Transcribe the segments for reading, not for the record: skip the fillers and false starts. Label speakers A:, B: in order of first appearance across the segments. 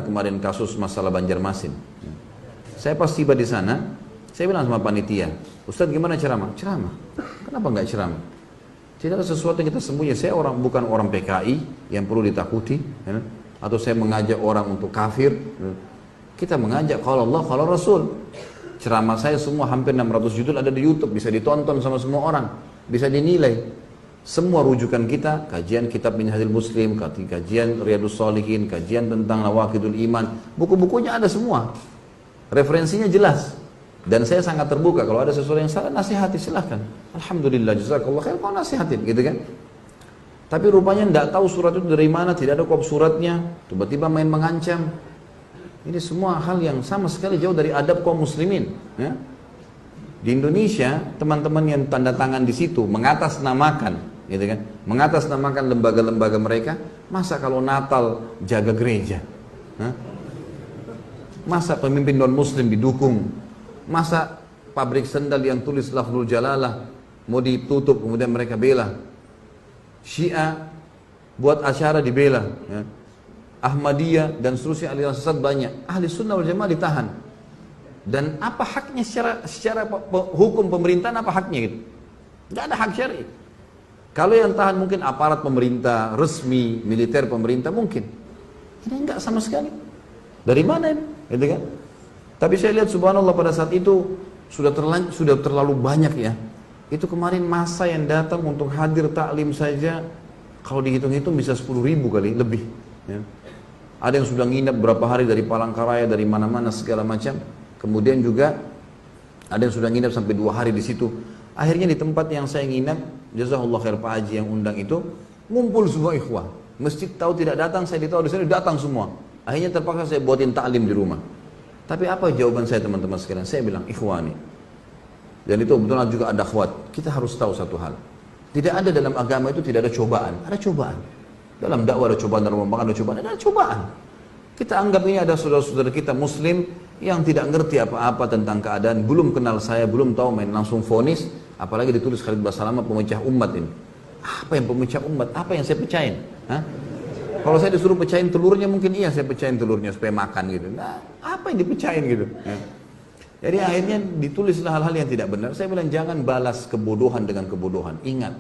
A: kemarin kasus masalah Banjarmasin. Saya pas tiba di sana, saya bilang sama panitia, Ustadz gimana ceramah? Ceramah. Kenapa nggak ceramah? Tidak ada sesuatu yang kita sembunyi. Saya bukan orang PKI yang perlu ditakuti, ya, atau saya mengajak orang untuk kafir. Kita mengajak kalau Allah, kalau Rasul. Ceramah saya semua hampir 600 judul ada di YouTube, bisa ditonton sama semua orang, bisa dinilai. Semua rujukan kita, kajian kitab Minhajul Muslim, kajian Riyadhus Shalihin, kajian tentang Nawaqidul Iman, buku-bukunya ada semua. Referensinya jelas. Dan saya sangat terbuka, kalau ada sesuatu yang salah, nasihati silahkan. Alhamdulillah, jazakallah khair, kau nasihatin, gitu kan. Tapi rupanya tidak tahu surat itu dari mana, tidak ada kop suratnya, tiba-tiba main mengancam. Ini semua hal yang sama sekali jauh dari adab kaum muslimin. Ya. Di Indonesia, teman-teman yang tanda tangan di situ, mengatasnamakan, gitu kan, mengatasnamakan lembaga-lembaga mereka, masa kalau Natal jaga gereja? Hah? Masa pemimpin non-muslim didukung? Masa pabrik sendal yang tulis lafzul jalalah mau ditutup kemudian mereka bela? Syiah buat acara dibela, ya. Ahmadiyah dan seterusnya aliran sesat banyak. Ahli sunnah wal jamaah ditahan. Dan apa haknya secara hukum pemerintahan, apa haknya gitu? Nggak ada hak syar'i. Kalau yang tahan mungkin aparat pemerintah resmi, militer pemerintah mungkin. Ini enggak sama sekali. Dari mana ini? Gitu kan? Tapi saya lihat subhanallah pada saat itu sudah terlalu banyak ya. Itu kemarin masa yang datang untuk hadir taklim saja, kalau dihitung-hitung bisa 10.000 kali lebih. Ya. Ada yang sudah nginap berapa hari dari Palangkaraya, dari mana-mana segala macam. Kemudian juga ada yang sudah nginap sampai 2 hari di situ. Akhirnya di tempat yang saya nginap, jazakallah khair Pak Haji yang undang itu, ngumpul semua ikhwah. Masjid tahu tidak datang, saya ditahu di sini datang semua. Akhirnya terpaksa saya buatin taklim di rumah. Tapi apa jawaban saya teman-teman sekalian? Saya bilang ikhwani. Dan itu betul juga ada akhwat. Kita harus tahu satu hal. Tidak ada dalam agama itu tidak ada cobaan. Ada cobaan. Dalam dakwah ada cobaan, dalam makan ada cobaan. Ada cobaan. Kita anggap ini ada saudara-saudara kita muslim yang tidak ngerti apa-apa tentang keadaan, belum kenal saya, belum tahu, main langsung vonis, apalagi ditulis Khalid Basalamah pemecah umat ini. Apa yang pemecah umat? Apa yang saya pecahin? Hah? Kalau saya disuruh pecahin telurnya mungkin iya saya pecahin telurnya supaya makan gitu. Nah, apa yang dipecahin gitu? Ya. Jadi akhirnya ditulislah hal-hal yang tidak benar. Saya bilang jangan balas kebodohan dengan kebodohan. Ingat,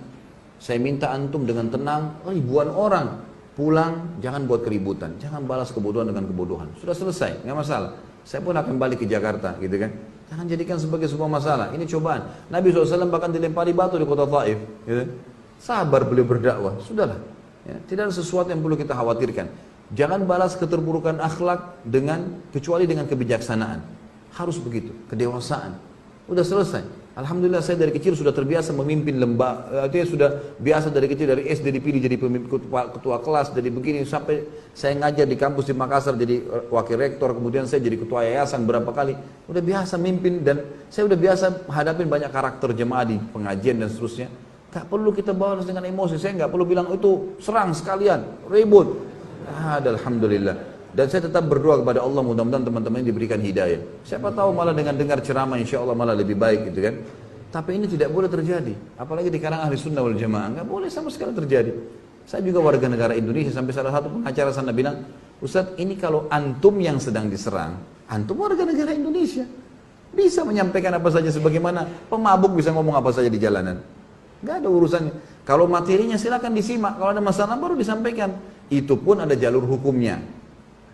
A: saya minta antum dengan tenang, ribuan orang pulang, jangan buat keributan, jangan balas kebodohan dengan kebodohan. Sudah selesai, nggak masalah. Saya pun akan balik ke Jakarta, gitu kan? Jangan jadikan sebagai sebuah masalah. Ini cobaan. Nabi SAW bahkan dilempari batu di kota Taif. Gitu. Sabar beliau berdakwah, sudahlah. Ya, tidak ada sesuatu yang perlu kita khawatirkan. Jangan balas keterburukan akhlak kecuali dengan kebijaksanaan. Harus begitu, kedewasaan. Udah selesai. Alhamdulillah saya dari kecil sudah terbiasa memimpin lembaga. Artinya sudah biasa dari kecil, dari SD dipilih jadi pemimpin ketua kelas, jadi begini sampai saya ngajar di kampus di Makassar jadi wakil rektor, kemudian saya jadi ketua yayasan berapa kali. Udah biasa mimpin dan saya udah biasa hadapin banyak karakter jemaah di pengajian dan seterusnya. Gak perlu kita balas dengan emosi. Saya gak perlu bilang itu serang sekalian, ribut. Alhamdulillah. Dan saya tetap berdoa kepada Allah mudah-mudahan teman-teman ini diberikan hidayah. Siapa tahu malah dengan dengar ceramah insya Allah malah lebih baik gitu kan. Tapi ini tidak boleh terjadi. Apalagi di kalangan ahli sunnah wal jamaah. Gak boleh sama sekali terjadi. Saya juga warga negara Indonesia sampai salah satu pengacara sana bilang, Ustadz ini kalau antum yang sedang diserang, antum warga negara Indonesia. Bisa menyampaikan apa saja sebagaimana pemabuk bisa ngomong apa saja di jalanan. Gak ada urusannya. Kalau materinya silakan disimak. Kalau ada masalah baru disampaikan. Itu pun ada jalur hukumnya.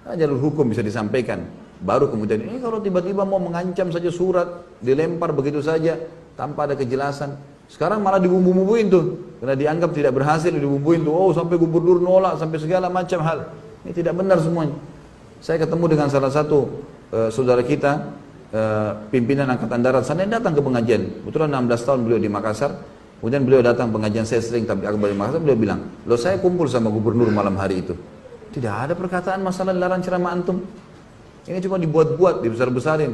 A: Jalur hukum bisa disampaikan. Baru kemudian ini kalau tiba-tiba mau mengancam saja surat, dilempar begitu saja tanpa ada kejelasan. Sekarang malah dibumbu-bumbuin tuh. Karena dianggap tidak berhasil dibumbuin tuh. Oh sampai gubernur nolak, sampai segala macam hal. Ini tidak benar semuanya. Saya ketemu dengan salah satu saudara kita, pimpinan Angkatan Darat sana yang datang ke pengajian. Kebetulan 16 tahun beliau di Makassar. Kemudian beliau datang pengajian saya sering tapi akbar di Makassar, beliau bilang, loh saya kumpul sama gubernur malam hari itu. Tidak ada perkataan masalah dilarang ceramah antum. Ini cuma dibuat-buat, dibesar-besarin.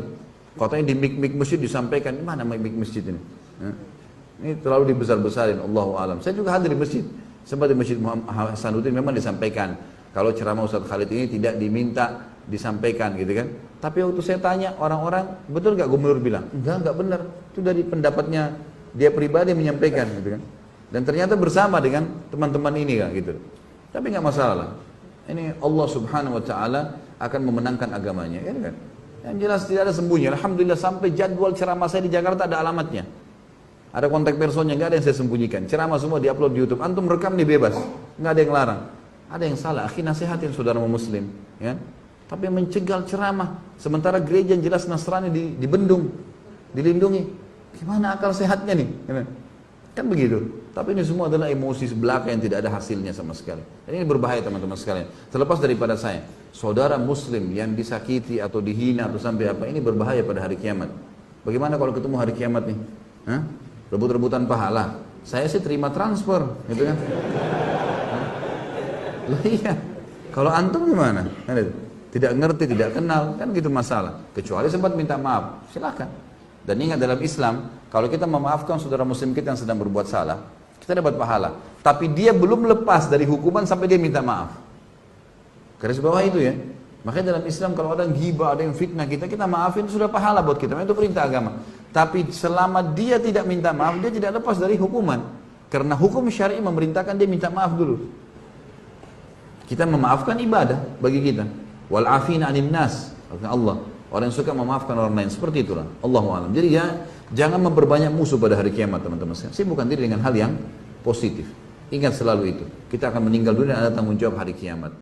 A: Katanya di mik-mik masjid disampaikan. Mana mik masjid ini? Ini terlalu dibesar-besarin. Allahu a'lam. Saya juga hadir di masjid. Sempat di masjid Muhammad Hasanuddin memang disampaikan. Kalau ceramah Ustaz Khalid ini tidak diminta disampaikan gitu kan. Tapi waktu saya tanya orang-orang, betul gak gubernur bilang? Enggak benar. Itu dari pendapatnya dia pribadi menyampaikan gitu kan. Dan ternyata bersama dengan teman-teman ini kan gitu. Tapi nggak masalah. Ini Allah Subhanahu wa taala akan memenangkan agamanya, kan? Yang jelas tidak ada sembunyi. Alhamdulillah sampai jadwal ceramah saya di Jakarta ada alamatnya. Ada kontak personnya, nggak ada yang saya sembunyikan. Ceramah semua diupload di YouTube. Antum rekam nih bebas, nggak ada yang larang. Ada yang salah, akhi nasihatin saudara muslim, ya. Tapi mencegal ceramah, sementara gereja yang jelas Nasrani dibendung, dilindungi. Gimana akal sehatnya nih? Kan begitu. Tapi ini semua adalah emosi belaka yang tidak ada hasilnya sama sekali. Dan ini berbahaya teman-teman sekalian. Terlepas daripada saya, saudara muslim yang disakiti atau dihina atau sampai apa, ini berbahaya pada hari kiamat. Bagaimana kalau ketemu hari kiamat nih? Hah? Rebut-rebutan pahala. Saya sih terima transfer, gitu kan? Loh iya. Kalau antum gimana? Tidak ngerti, tidak kenal, kan gitu masalah. Kecuali sempat minta maaf, silakan. Dan ingat dalam Islam, kalau kita memaafkan saudara muslim kita yang sedang berbuat salah, kita dapat pahala. Tapi dia belum lepas dari hukuman sampai dia minta maaf. Garis bawah itu ya. Makanya dalam Islam kalau ada yang ghibah, ada yang fitnah kita maafin, sudah pahala buat kita. Itu perintah agama. Tapi selama dia tidak minta maaf, dia tidak lepas dari hukuman. Karena hukum syar'i memerintahkan dia minta maaf dulu. Kita memaafkan ibadah bagi kita. Wal afina 'anil nas. Allah, orang yang suka memaafkan orang lain, seperti itulah. Allahu a'lam. Jadi ya, jangan memperbanyak musuh pada hari kiamat, teman-teman sekalian. Sibukkan diri dengan hal yang positif. Ingat selalu itu. Kita akan meninggal dunia dan ada tanggung jawab hari kiamat.